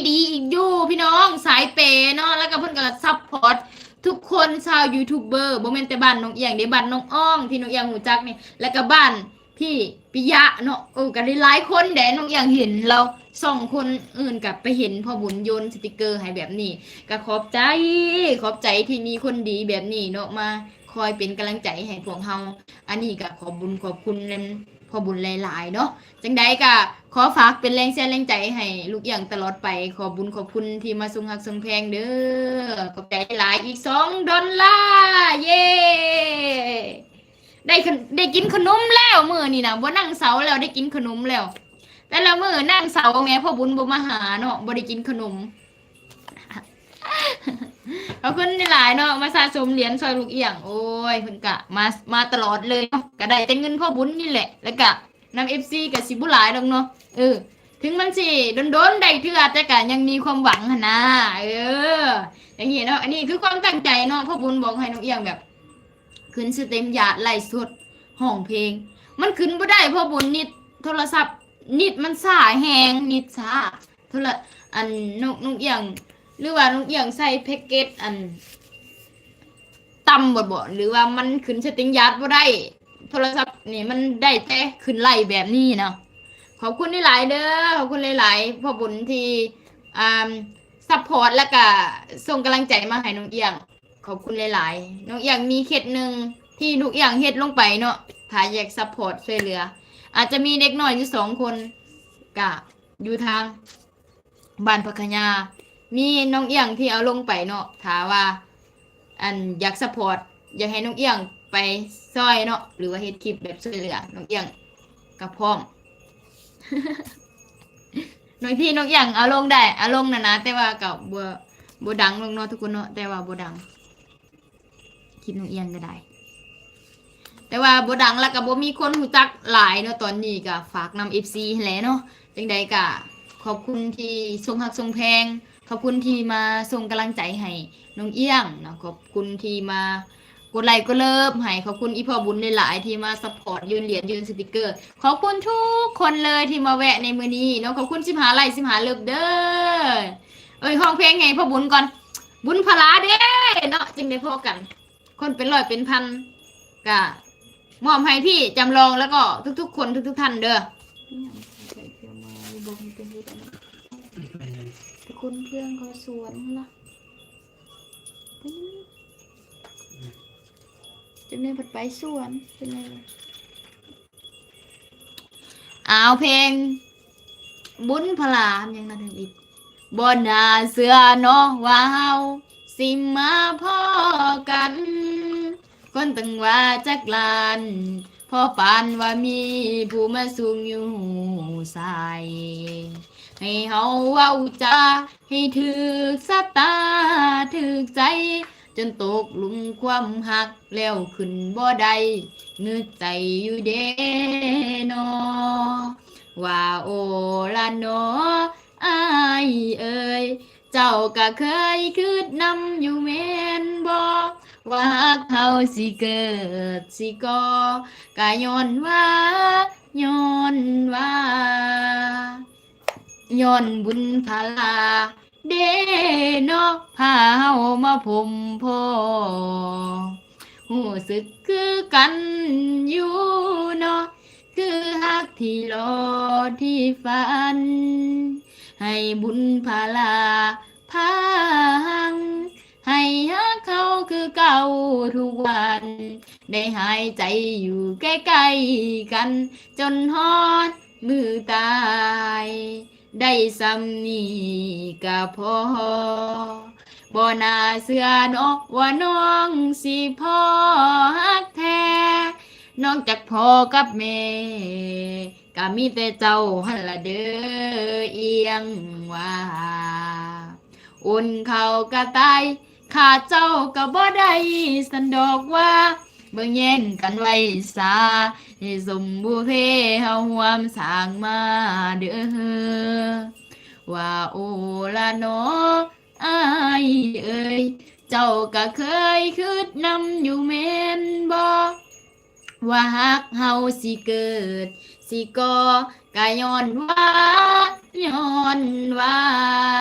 ดีอีกอยู่พี่น้องสายเปเนาะแล้วก็เพิ่นก็ซัพพอร์ตทุกคนชาวยูทูบเบอร์บ่แม่นแต่บ้านน้องเอียงเด้บ้านน้องอ้องที่น้องเอียงหูจักนี่แล้วก็บ้านพี่ปิยะเนาะก็ได้หลายคนแดน้องเอียงเห็นเราสองคนอื่นกับไปเห็นพ่อบุญโยนสติกเกอร์ให้แบบนี้ก็ขอบใจที่มีคนดีแบบนี้เนาะมาคอยเป็นกำลังใจให้พวกเฮาอันนี้ก็ขอบบุญขอบคุณพ่อบุญหลายๆเนาะจังใดก็ขอฝากเป็นแรงเชียร์แรงใจให้ลูกอย่างตลอดไปขอบุญขอบคุณที่มาส่งหักส่งแพงเด้อขอบใจหลายอีก$2เย้ได้กินขนมแล้วมื้อนี่นะบ่นั่งเสาแล้วได้กินขนมแล้วแต่ละมื้อนั่งเสาแม่พ่อบุญบ่มาหาเนาะบ่ได้กินขนมขอบคุณหลายเนาะมาสะสมเหรียญซอยลูกเอียงโอ้ยเพิ่นกะมาตลอดเลยเนาะก็ได้แต่เงินพ่อบุญนี่แหละแล้วก็นำ FC ก็สิบ่หลายดอกเนาะถึงมันสิโดนๆได้เทื่อแต่ก็ยังมีความหวังหั่นนะอย่างนี้เนาะอันนี้คือความตั้งใจเนาะพ่อบุญบอกให้น้องเอียงแบบขึ้นสเต็มยาไล่สดห้องเพลงมันขึ้นบ่ได้พ่อบุญนิดโทรศัพท์นิดมันช้าแฮงนิดช้าโทรอันน้องเอียงหรือว่าน้องเอียงใส่แพ็กเกจอันต่ำบ่หรือว่ามันขึ้นสติงยาดบ่ได้โทรศัพท์นี่มันได้แต่ขึ้นไล่แบบนี้เนาะขอบคุณหลายๆเด้อขอบคุณหลายๆพ่อบุญที่ซัพพอร์ตแล้วก็ส่งกำลังใจมาให้น้องเอียงขอบคุณหลายๆน้องเอียงมีเคล็ดหนึ่งที่น้องเอียงเฮ็ดลงไปเนาะถ้าอยากซัพพอร์ตช่วยเหลืออาจจะมีเด็กน้อยอยู่2 คนก็อยู่ทางบ้านพักยามีน้องเอียงที่เอาลงไปเนาะถามว่าอยากซัพพอร์ตอยากให้น้องเอียงไปซอยเนาะหรือว่าเฮ็ดคลิปแบบช่วยเหลือน้องเอียงก็พร้อม น้องที่น้องเอียงเอาลงได้เอาลงนะแต่ว่ากับบ่ดังลงเนาะทุกคนเนาะแต่ว่าบ่ดังคลิปน้องเอียงก็ได้แต่ว่าบ่ดังแล้วก็บ่มีคนรู้จักหลายเนาะตอนนี้ก็ฝากนำ FC แหละเนาะจังใดก็ขอบคุณที่ส่งหักส่งแพงขอบคุณที่มาส่งกำลังใจให้น้องเอี้ยงนะขอบคุณที่มากดไลค์กดเลิฟให้ขอบคุณอีพ่อบุญหลายๆที่มาซัพพอร์ตยืนเหรียญยืนสติกเกอร์ขอบคุณทุกคนเลยที่มาแวะในมื้อนี้เนาะขอบคุณ15 ไลค์15 เลิฟเด้อห้องเพลงไงพ่อบุญก่อนบุญพลาเด้เนาะจึงได้พอกันคนเป็นร้อยเป็นพันก็มอบให้พี่จำลองแล้วก็ทุกๆคนทุกท่านเด้อคุณเพื่อนเขาสวนละจะเนี่ยผัดไปสวนเป็นไงเอาเพลงบุญพลามยังนั่นอีกบนหน้าเสือเนาะว่าเฮาสิมาพ่อกันคนตั้งว่าจักลานพ่อปานว่ามีผู้มาสูงอยู่ใส่ให้เฮาเว้าจาให้ถึกสตาถึกใจจนตกหลุมความหักแล้วขึ้นบ่ได้เงือใจอยู่เด้นอว่าโอละนออายเอ่ยเจ้าก็เคยคิดนำอยู่แม่นบ่ว่าเขาสิเกิดสิก่อกะย้อนบุญพลาเด้เนาะพาเฮามาพมพ่อหูสึกคือกันอยู่เนาะคือฮักที่รอที่ฝันให้บุญพลาพังให้ฮักเขาคือเก่าทุกวันได้หายใจอยู่ใกล้ๆกันจนฮอดมือตายได้ซ้ำนี่ก็พอบ่น่าเชื่อเนาะว่าน้องสิพ่อฮักแท้นอกจากพ่อกับแม่ก็มีแต่เจ้าหั่นละเด้อเอียงว่าอุ่นเขาก็ตายข้าเจ้าก็บ่ได้สันดอกว่าเบิ่งแย่งกันไว้ซาให้สมบูเพเฮาร่วมสร้างมาเด้อว่าโอละเนาะอายเอ่ยเจ้าก็เคยคิดนำอยู่แม่นบ่ว่าฮักเฮาสิเกิดสิก่อก็ย้อนว่า